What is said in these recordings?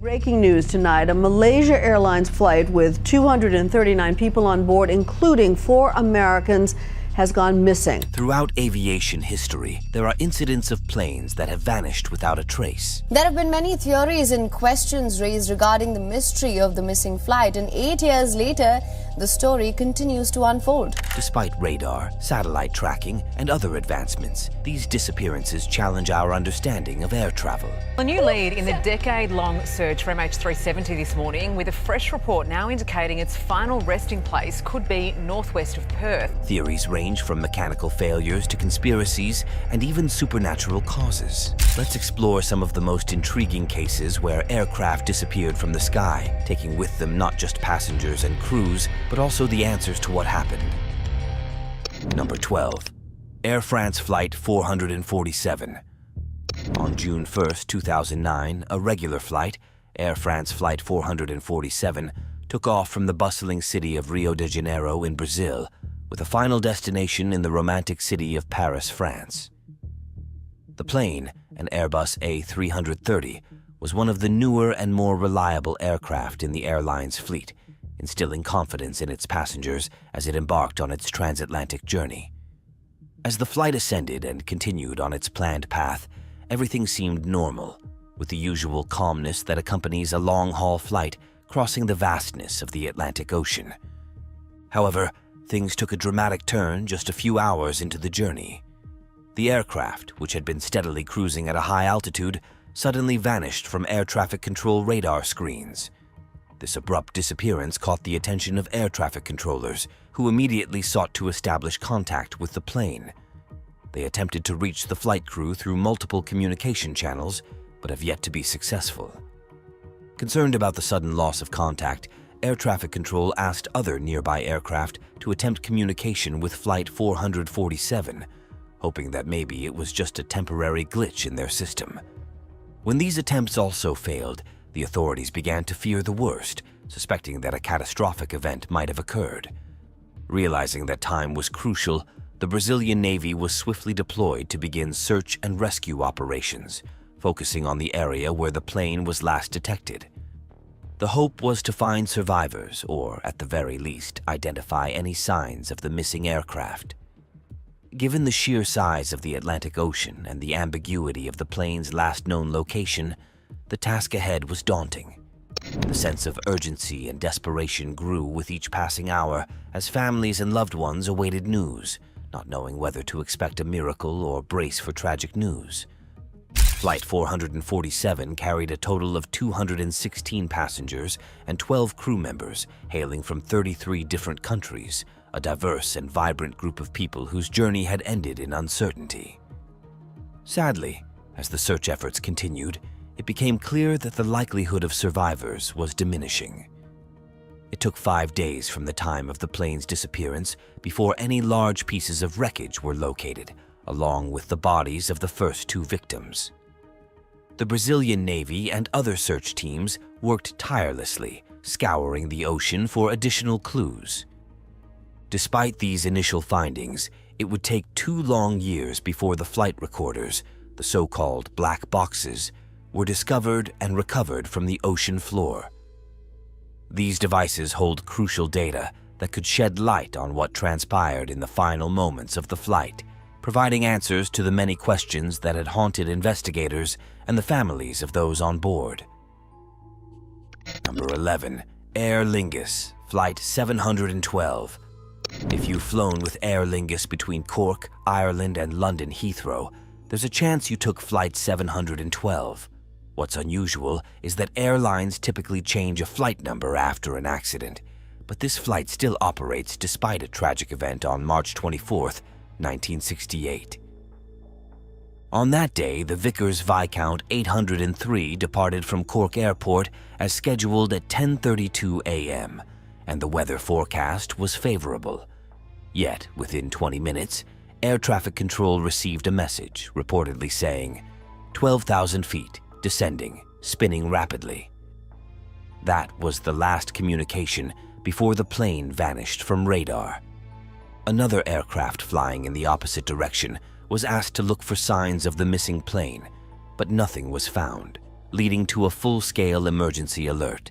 Breaking news tonight, a Malaysia Airlines flight with 239 people on board, including 4 Americans, has gone missing. Throughout aviation history, there are incidents of planes that have vanished without a trace. There have been many theories and questions raised regarding the mystery of the missing flight, and 8 years later, the story continues to unfold. Despite radar, satellite tracking, and other advancements, these disappearances challenge our understanding of air travel. A new lead in the decade-long search for MH370 this morning, with a fresh report now indicating its final resting place could be northwest of Perth. Theories range from mechanical failures to conspiracies and even supernatural causes. Let's explore some of the most intriguing cases where aircraft disappeared from the sky, taking with them not just passengers and crews, but also the answers to what happened. Number 12. Air France Flight 447. On June 1st, 2009, a regular flight, Air France Flight 447, took off from the bustling city of Rio de Janeiro in Brazil, with a final destination in the romantic city of Paris, France. The plane, an Airbus A330, was one of the newer and more reliable aircraft in the airline's fleet, instilling confidence in its passengers as it embarked on its transatlantic journey. As the flight ascended and continued on its planned path, everything seemed normal, with the usual calmness that accompanies a long-haul flight crossing the vastness of the Atlantic Ocean. However, things took a dramatic turn just a few hours into the journey. The aircraft, which had been steadily cruising at a high altitude, suddenly vanished from air traffic control radar screens. This abrupt disappearance caught the attention of air traffic controllers, who immediately sought to establish contact with the plane. They attempted to reach the flight crew through multiple communication channels, but have yet to be successful. Concerned about the sudden loss of contact, air traffic control asked other nearby aircraft to attempt communication with Flight 447, hoping that maybe it was just a temporary glitch in their system. When these attempts also failed, the authorities began to fear the worst, suspecting that a catastrophic event might have occurred. Realizing that time was crucial, the Brazilian Navy was swiftly deployed to begin search and rescue operations, focusing on the area where the plane was last detected. The hope was to find survivors, or at the very least, identify any signs of the missing aircraft. Given the sheer size of the Atlantic Ocean and the ambiguity of the plane's last known location, the task ahead was daunting. The sense of urgency and desperation grew with each passing hour as families and loved ones awaited news, not knowing whether to expect a miracle or brace for tragic news. Flight 447 carried a total of 216 passengers and 12 crew members hailing from 33 different countries, a diverse and vibrant group of people whose journey had ended in uncertainty. Sadly, as the search efforts continued, it became clear that the likelihood of survivors was diminishing. It took 5 days from the time of the plane's disappearance before any large pieces of wreckage were located, along with the bodies of the first 2 victims. The Brazilian Navy and other search teams worked tirelessly, scouring the ocean for additional clues. Despite these initial findings, it would take 2 long years before the flight recorders, the so-called black boxes, were discovered and recovered from the ocean floor. These devices hold crucial data that could shed light on what transpired in the final moments of the flight, providing answers to the many questions that had haunted investigators and the families of those on board. Number 11. Aer Lingus, Flight 712. If you've flown with Aer Lingus between Cork, Ireland, and London Heathrow, there's a chance you took Flight 712. What's unusual is that airlines typically change a flight number after an accident, but this flight still operates despite a tragic event on March 24, 1968. On that day, the Vickers Viscount 803 departed from Cork Airport as scheduled at 10:32 a.m., and the weather forecast was favorable. Yet, within 20 minutes, air traffic control received a message reportedly saying, 12,000 feet, descending, spinning rapidly. That was the last communication before the plane vanished from radar. Another aircraft flying in the opposite direction was asked to look for signs of the missing plane, but nothing was found, leading to a full-scale emergency alert.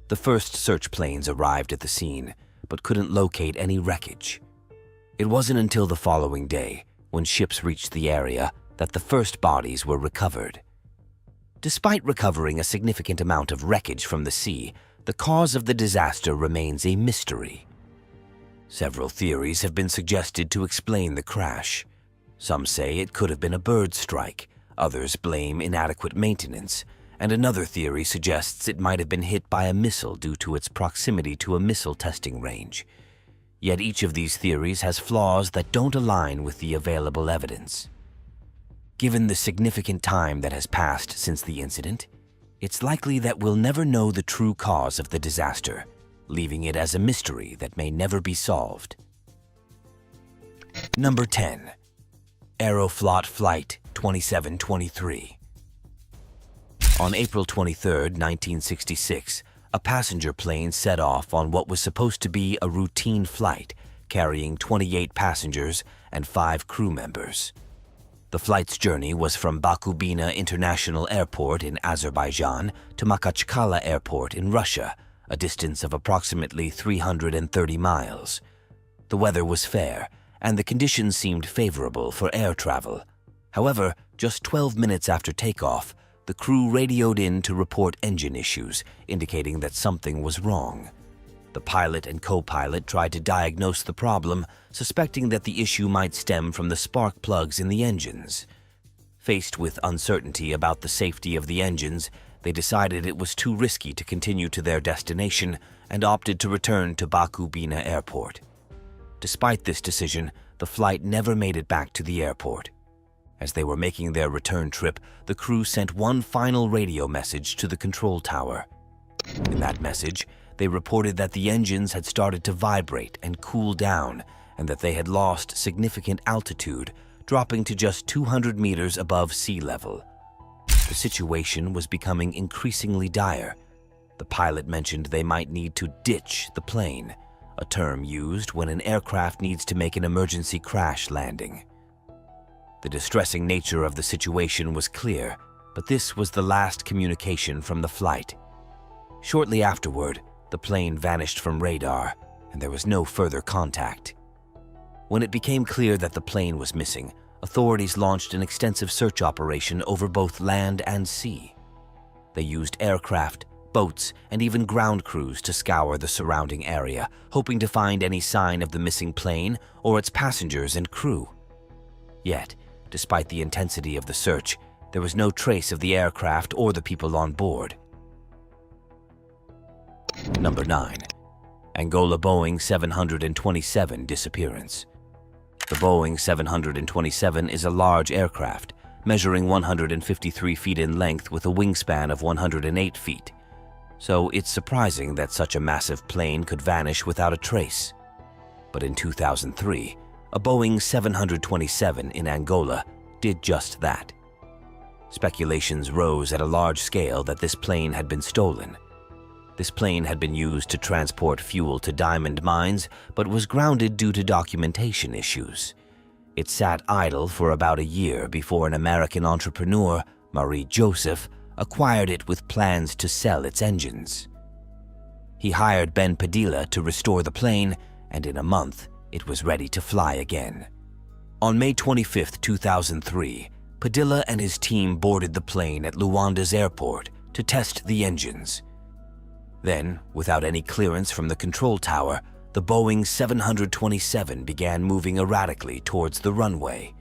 The first search planes arrived at the scene, but couldn't locate any wreckage. It wasn't until the following day, when ships reached the area, that the first bodies were recovered. Despite recovering a significant amount of wreckage from the sea, the cause of the disaster remains a mystery. Several theories have been suggested to explain the crash. Some say it could have been a bird strike, others blame inadequate maintenance, and another theory suggests it might have been hit by a missile due to its proximity to a missile testing range. Yet each of these theories has flaws that don't align with the available evidence. Given the significant time that has passed since the incident, it's likely that we'll never know the true cause of the disaster, leaving it as a mystery that may never be solved. Number 10. Aeroflot Flight 2723. On April 23, 1966, a passenger plane set off on what was supposed to be a routine flight carrying 28 passengers and 5 crew members. The flight's journey was from Baku-Bina International Airport in Azerbaijan to Makhachkala Airport in Russia, a distance of approximately 330 miles. The weather was fair, and the conditions seemed favorable for air travel. However, just 12 minutes after takeoff, the crew radioed in to report engine issues, indicating that something was wrong. The pilot and co-pilot tried to diagnose the problem, suspecting that the issue might stem from the spark plugs in the engines. Faced with uncertainty about the safety of the engines, they decided it was too risky to continue to their destination and opted to return to Baku-Bina Airport. Despite this decision, the flight never made it back to the airport. As they were making their return trip, the crew sent one final radio message to the control tower. In that message, they reported that the engines had started to vibrate and cool down, and that they had lost significant altitude, dropping to just 200 meters above sea level. The situation was becoming increasingly dire. The pilot mentioned they might need to ditch the plane, a term used when an aircraft needs to make an emergency crash landing. The distressing nature of the situation was clear, but this was the last communication from the flight. Shortly afterward, the plane vanished from radar, and there was no further contact. When it became clear that the plane was missing, authorities launched an extensive search operation over both land and sea. They used aircraft, boats, and even ground crews to scour the surrounding area, hoping to find any sign of the missing plane or its passengers and crew. Yet, despite the intensity of the search, there was no trace of the aircraft or the people on board. Number 9. Angola Boeing 727 disappearance. The Boeing 727 is a large aircraft, measuring 153 feet in length with a wingspan of 108 feet. So it's surprising that such a massive plane could vanish without a trace. But in 2003, a Boeing 727 in Angola did just that. Speculations rose at a large scale that this plane had been stolen. This plane had been used to transport fuel to diamond mines, but was grounded due to documentation issues. It sat idle for about a year before an American entrepreneur, Marie Joseph, acquired it with plans to sell its engines. He hired Ben Padilla to restore the plane, and in a month, it was ready to fly again. On May 25, 2003, Padilla and his team boarded the plane at Luanda's airport to test the engines. Then, without any clearance from the control tower, the Boeing 727 began moving erratically towards the runway.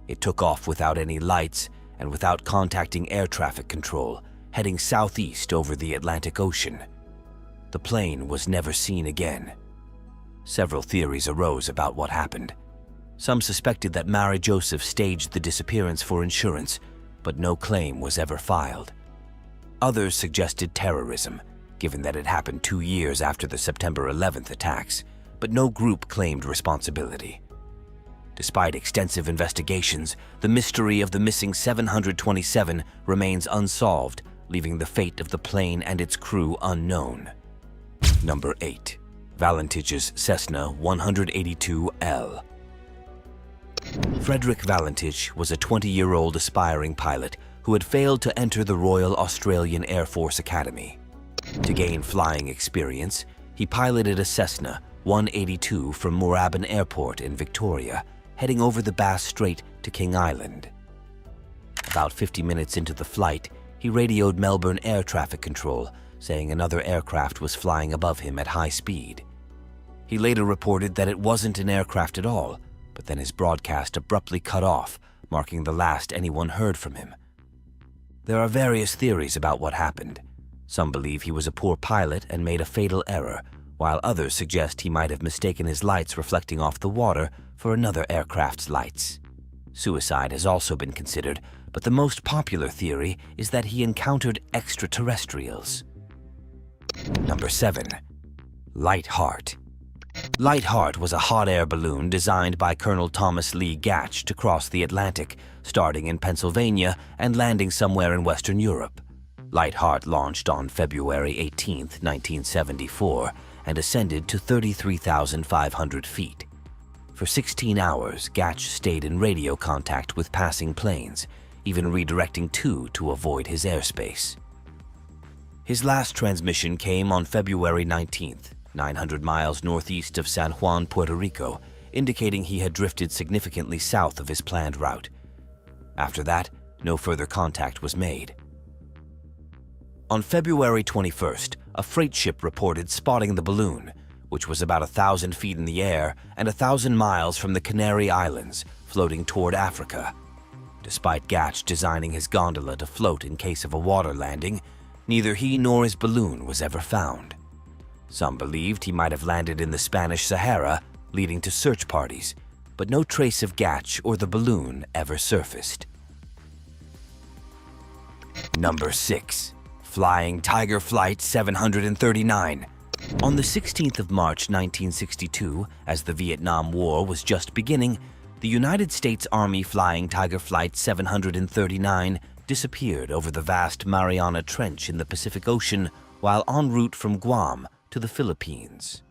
It took off without any lights and without contacting air traffic control, heading southeast over the Atlantic Ocean. The plane was never seen again. Several theories arose about what happened. Some suspected that Marie Joseph staged the disappearance for insurance, but no claim was ever filed. Others suggested terrorism, given that it happened 2 years after the September 11th attacks, but no group claimed responsibility. Despite extensive investigations, the mystery of the missing 727 remains unsolved, leaving the fate of the plane and its crew unknown. Number 8. Valentich's Cessna 182L. Frederick Valentich was a 20-year-old aspiring pilot who had failed to enter the Royal Australian Air Force Academy. To gain flying experience, he piloted a Cessna 182 from Moorabbin Airport in Victoria, heading over the Bass Strait to King Island. About 50 minutes into the flight, he radioed Melbourne Air Traffic Control, saying another aircraft was flying above him at high speed. He later reported that it wasn't an aircraft at all, but then his broadcast abruptly cut off, marking the last anyone heard from him. There are various theories about what happened. Some believe he was a poor pilot and made a fatal error, while others suggest he might have mistaken his lights reflecting off the water for another aircraft's lights. Suicide has also been considered, but the most popular theory is that he encountered extraterrestrials. Number 7. Lightheart. Lightheart was a hot air balloon designed by Colonel Thomas Lee Gatch to cross the Atlantic, starting in Pennsylvania and landing somewhere in Western Europe. Lightheart launched on February 18, 1974, and ascended to 33,500 feet. For 16 hours, Gatch stayed in radio contact with passing planes, even redirecting two to avoid his airspace. His last transmission came on February 19th, 900 miles northeast of San Juan, Puerto Rico, indicating he had drifted significantly south of his planned route. After that, no further contact was made. On February 21st, a freight ship reported spotting the balloon, which was about 1,000 feet in the air and 1,000 miles from the Canary Islands, floating toward Africa. Despite Gatch designing his gondola to float in case of a water landing, neither he nor his balloon was ever found. Some believed he might have landed in the Spanish Sahara, leading to search parties, but no trace of Gatch or the balloon ever surfaced. Number 6. Flying Tiger Flight 739. On the 16th of March 1962, as the Vietnam War was just beginning, the United States Army Flying Tiger Flight 739 disappeared over the vast Mariana Trench in the Pacific Ocean while en route from Guam to the Philippines.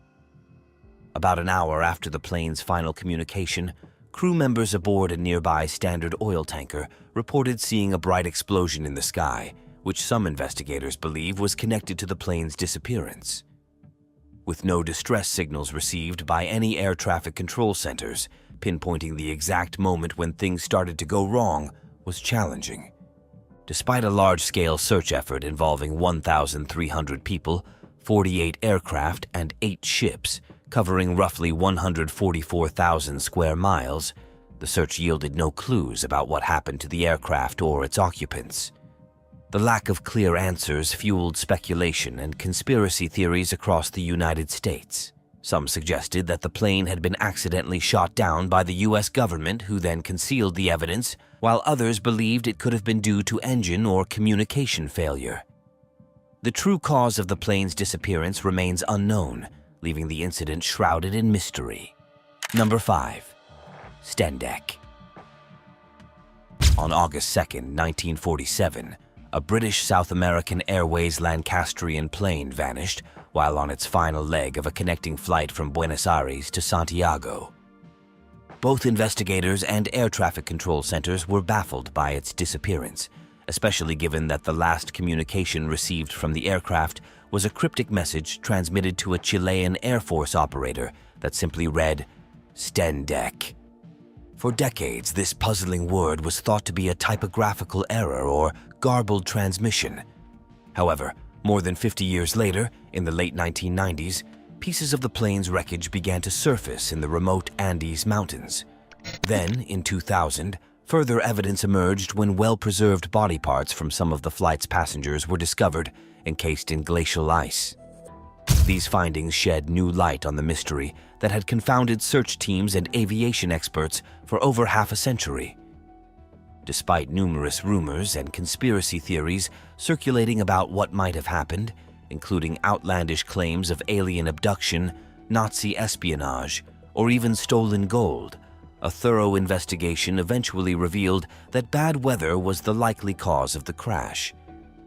About an hour after the plane's final communication, crew members aboard a nearby Standard oil tanker reported seeing a bright explosion in the sky, which some investigators believe was connected to the plane's disappearance. With no distress signals received by any air traffic control centers, pinpointing the exact moment when things started to go wrong was challenging. Despite a large-scale search effort involving 1,300 people, 48 aircraft, and 8 ships, covering roughly 144,000 square miles, the search yielded no clues about what happened to the aircraft or its occupants. The lack of clear answers fueled speculation and conspiracy theories across the United States. Some suggested that the plane had been accidentally shot down by the U.S. government, who then concealed the evidence, while others believed it could have been due to engine or communication failure. The true cause of the plane's disappearance remains unknown, leaving the incident shrouded in mystery. Number 5. Stendek. On August 2, 1947, a British South American Airways Lancastrian plane vanished while on its final leg of a connecting flight from Buenos Aires to Santiago. Both investigators and air traffic control centers were baffled by its disappearance, especially given that the last communication received from the aircraft was a cryptic message transmitted to a Chilean Air Force operator that simply read, "Stendek." For decades, this puzzling word was thought to be a typographical error or garbled transmission. However, more than 50 years later, in the late 1990s, pieces of the plane's wreckage began to surface in the remote Andes Mountains. Then, in 2000, further evidence emerged when well-preserved body parts from some of the flight's passengers were discovered, encased in glacial ice. These findings shed new light on the mystery that had confounded search teams and aviation experts for over half a century. Despite numerous rumors and conspiracy theories circulating about what might have happened, including outlandish claims of alien abduction, Nazi espionage, or even stolen gold, a thorough investigation eventually revealed that bad weather was the likely cause of the crash.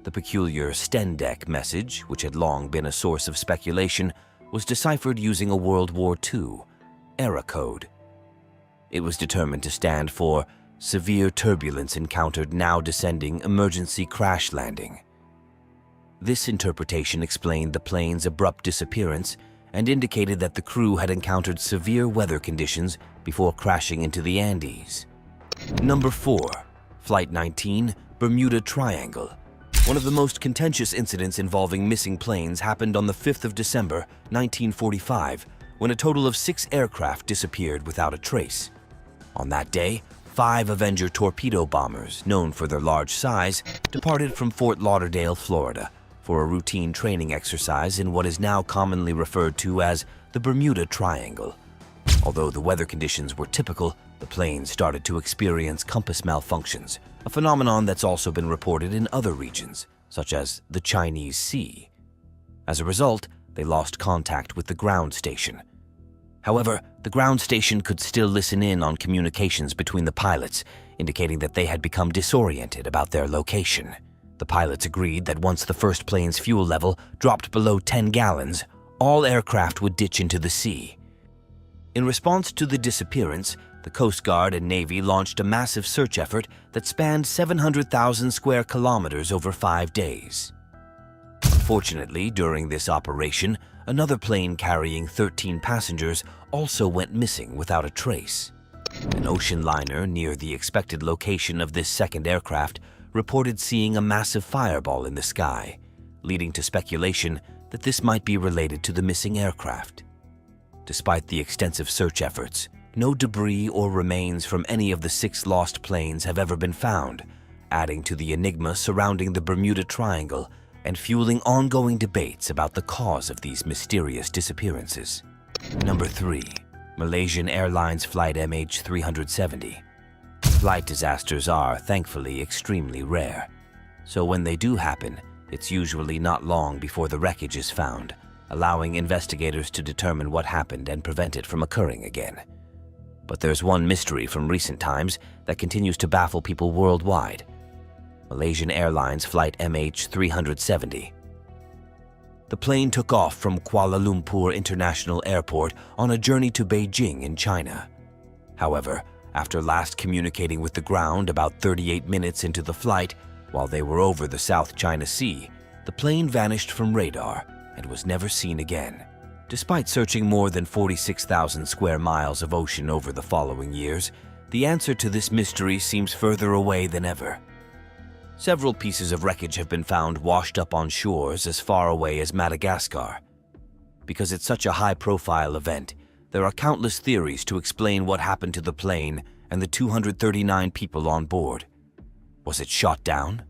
The peculiar Stendek message, which had long been a source of speculation, was deciphered using a World War II era code. It was determined to stand for severe turbulence encountered now descending emergency crash landing. This interpretation explained the plane's abrupt disappearance and indicated that the crew had encountered severe weather conditions before crashing into the Andes. Number 4. Flight 19, Bermuda Triangle. One of the most contentious incidents involving missing planes happened on the 5th of December, 1945, when a total of 6 aircraft disappeared without a trace. On that day, 5 Avenger torpedo bombers, known for their large size, departed from Fort Lauderdale, Florida, for a routine training exercise in what is now commonly referred to as the Bermuda Triangle. Although the weather conditions were typical, the planes started to experience compass malfunctions, a phenomenon that's also been reported in other regions, such as the Chinese Sea. As a result, they lost contact with the ground station. However, the ground station could still listen in on communications between the pilots, indicating that they had become disoriented about their location. The pilots agreed that once the first plane's fuel level dropped below 10 gallons, all aircraft would ditch into the sea. In response to the disappearance, the Coast Guard and Navy launched a massive search effort that spanned 700,000 square kilometers over 5 days. Unfortunately, during this operation, another plane carrying 13 passengers also went missing without a trace. An ocean liner near the expected location of this second aircraft reported seeing a massive fireball in the sky, leading to speculation that this might be related to the missing aircraft. Despite the extensive search efforts, no debris or remains from any of the 6 lost planes have ever been found, adding to the enigma surrounding the Bermuda Triangle and fueling ongoing debates about the cause of these mysterious disappearances. Number 3. Malaysian Airlines Flight MH370. Flight disasters are, thankfully, extremely rare. So when they do happen, it's usually not long before the wreckage is found, allowing investigators to determine what happened and prevent it from occurring again. But there's one mystery from recent times that continues to baffle people worldwide. Malaysian Airlines Flight MH370. The plane took off from Kuala Lumpur International Airport on a journey to Beijing in China. However, after last communicating with the ground about 38 minutes into the flight, while they were over the South China Sea, the plane vanished from radar and was never seen again. Despite searching more than 46,000 square miles of ocean over the following years, the answer to this mystery seems further away than ever. Several pieces of wreckage have been found washed up on shores as far away as Madagascar. Because it's such a high-profile event, there are countless theories to explain what happened to the plane and the 239 people on board. Was it shot down?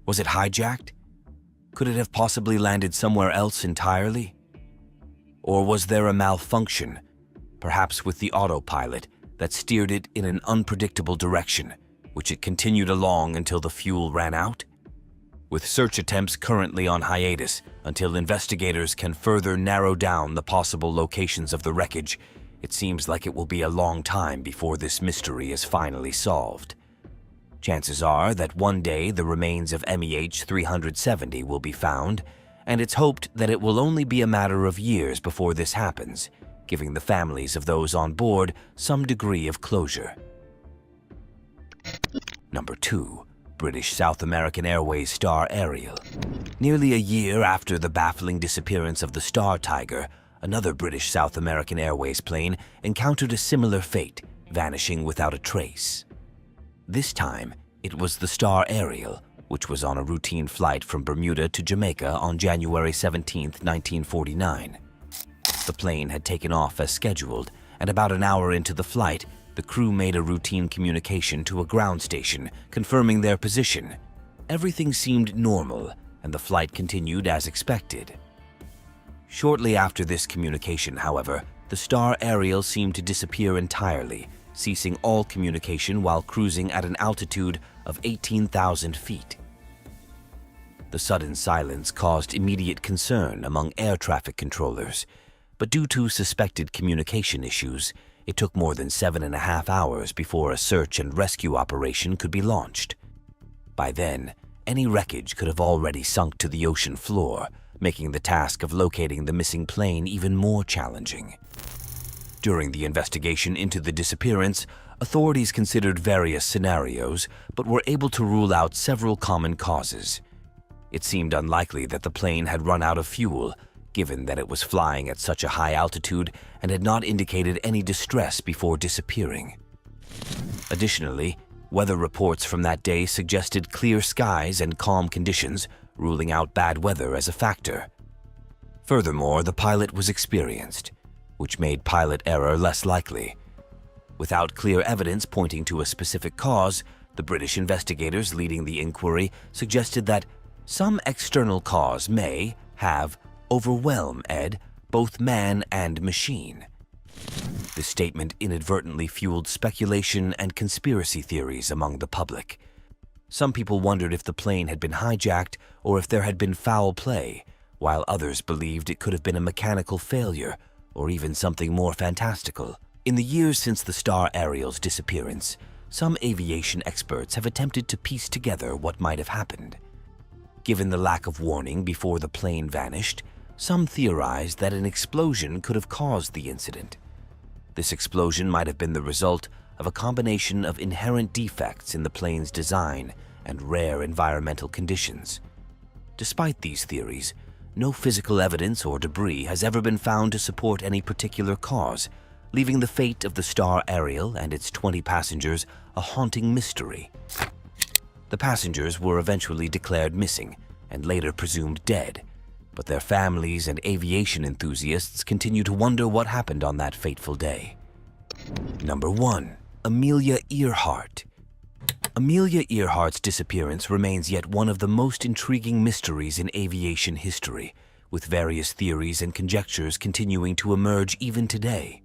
Was it hijacked? Could it have possibly landed somewhere else entirely? Or was there a malfunction, perhaps with the autopilot, that steered it in an unpredictable direction, which it continued along until the fuel ran out? With search attempts currently on hiatus until investigators can further narrow down the possible locations of the wreckage, it seems like it will be a long time before this mystery is finally solved. Chances are that one day the remains of MH370 will be found, and it's hoped that it will only be a matter of years before this happens, giving the families of those on board some degree of closure. Number 2. British South American Airways Star Ariel. Nearly a year after the baffling disappearance of the Star Tiger, another British South American Airways plane encountered a similar fate, vanishing without a trace. This time, it was the Star Ariel, which was on a routine flight from Bermuda to Jamaica on January 17, 1949. The plane had taken off as scheduled, and about an hour into the flight, the crew made a routine communication to a ground station, confirming their position. Everything seemed normal, and the flight continued as expected. Shortly after this communication, however, the Star Ariel seemed to disappear entirely, ceasing all communication while cruising at an altitude of 18,000 feet. The sudden silence caused immediate concern among air traffic controllers, but due to suspected communication issues, it took more than 7.5 hours before a search and rescue operation could be launched. By then, any wreckage could have already sunk to the ocean floor, making the task of locating the missing plane even more challenging. During the investigation into the disappearance, authorities considered various scenarios but were able to rule out several common causes. It seemed unlikely that the plane had run out of fuel, given that it was flying at such a high altitude and had not indicated any distress before disappearing. Additionally, weather reports from that day suggested clear skies and calm conditions, ruling out bad weather as a factor. Furthermore, the pilot was experienced, which made pilot error less likely. Without clear evidence pointing to a specific cause, the British investigators leading the inquiry suggested that some external cause may have overwhelmed both man and machine. This statement inadvertently fueled speculation and conspiracy theories among the public. Some people wondered if the plane had been hijacked or if there had been foul play, while others believed it could have been a mechanical failure or even something more fantastical. In the years since the Star Ariel's disappearance, some aviation experts have attempted to piece together what might have happened. Given the lack of warning before the plane vanished, some theorized that an explosion could have caused the incident. This explosion might have been the result of a combination of inherent defects in the plane's design and rare environmental conditions. Despite these theories, no physical evidence or debris has ever been found to support any particular cause, leaving the fate of the Star Ariel and its 20 passengers a haunting mystery. The passengers were eventually declared missing and later presumed dead, but their families and aviation enthusiasts continue to wonder what happened on that fateful day. Number 1. Amelia Earhart. Amelia Earhart's disappearance remains yet one of the most intriguing mysteries in aviation history, with various theories and conjectures continuing to emerge even today.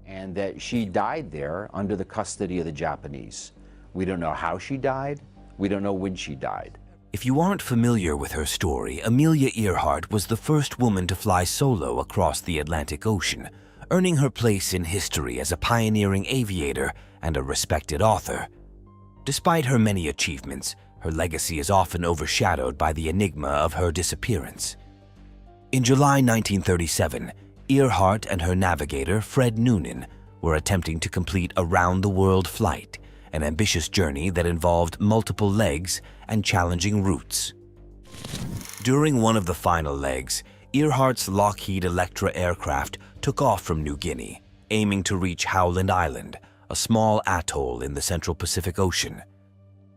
And that she died there under the custody of the Japanese. We don't know how she died. We don't know when she died. If you aren't familiar with her story, Amelia Earhart was the first woman to fly solo across the Atlantic Ocean, earning her place in history as a pioneering aviator and a respected author. Despite her many achievements, her legacy is often overshadowed by the enigma of her disappearance. In July 1937, Earhart and her navigator, Fred Noonan, were attempting to complete a round-the-world flight, an ambitious journey that involved multiple legs and challenging routes. During one of the final legs, Earhart's Lockheed Electra aircraft took off from New Guinea, aiming to reach Howland Island, a small atoll in the Central Pacific Ocean.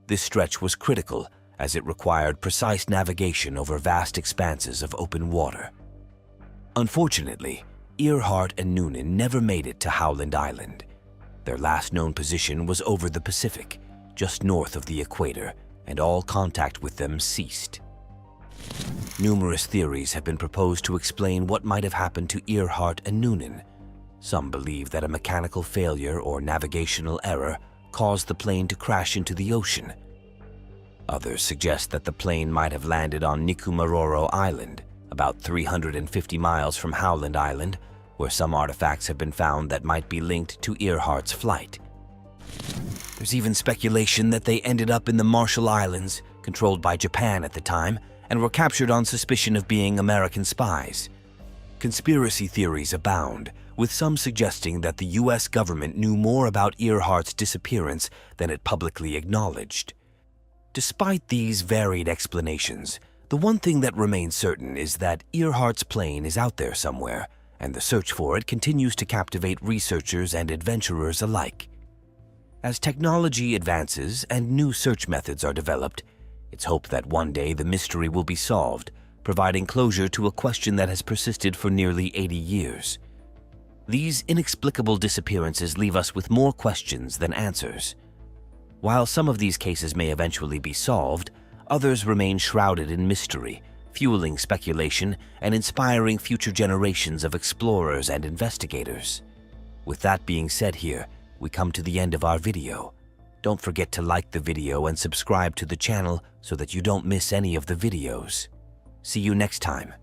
This stretch was critical as it required precise navigation over vast expanses of open water. Unfortunately, Earhart and Noonan never made it to Howland Island. Their last known position was over the Pacific, just north of the equator, and all contact with them ceased. Numerous theories have been proposed to explain what might have happened to Earhart and Noonan. Some believe that a mechanical failure or navigational error caused the plane to crash into the ocean. Others suggest that the plane might have landed on Nikumaroro Island, about 350 miles from Howland Island, where some artifacts have been found that might be linked to Earhart's flight. There's even speculation that they ended up in the Marshall Islands, controlled by Japan at the time, and were captured on suspicion of being American spies. Conspiracy theories abound, with some suggesting that the U.S. government knew more about Earhart's disappearance than it publicly acknowledged. Despite these varied explanations, the one thing that remains certain is that Earhart's plane is out there somewhere, and the search for it continues to captivate researchers and adventurers alike. As technology advances and new search methods are developed, it's hoped that one day the mystery will be solved, providing closure to a question that has persisted for nearly 80 years. These inexplicable disappearances leave us with more questions than answers. While some of these cases may eventually be solved, others remain shrouded in mystery, fueling speculation and inspiring future generations of explorers and investigators. With that being said here, we come to the end of our video. Don't forget to like the video and subscribe to the channel so that you don't miss any of the videos. See you next time.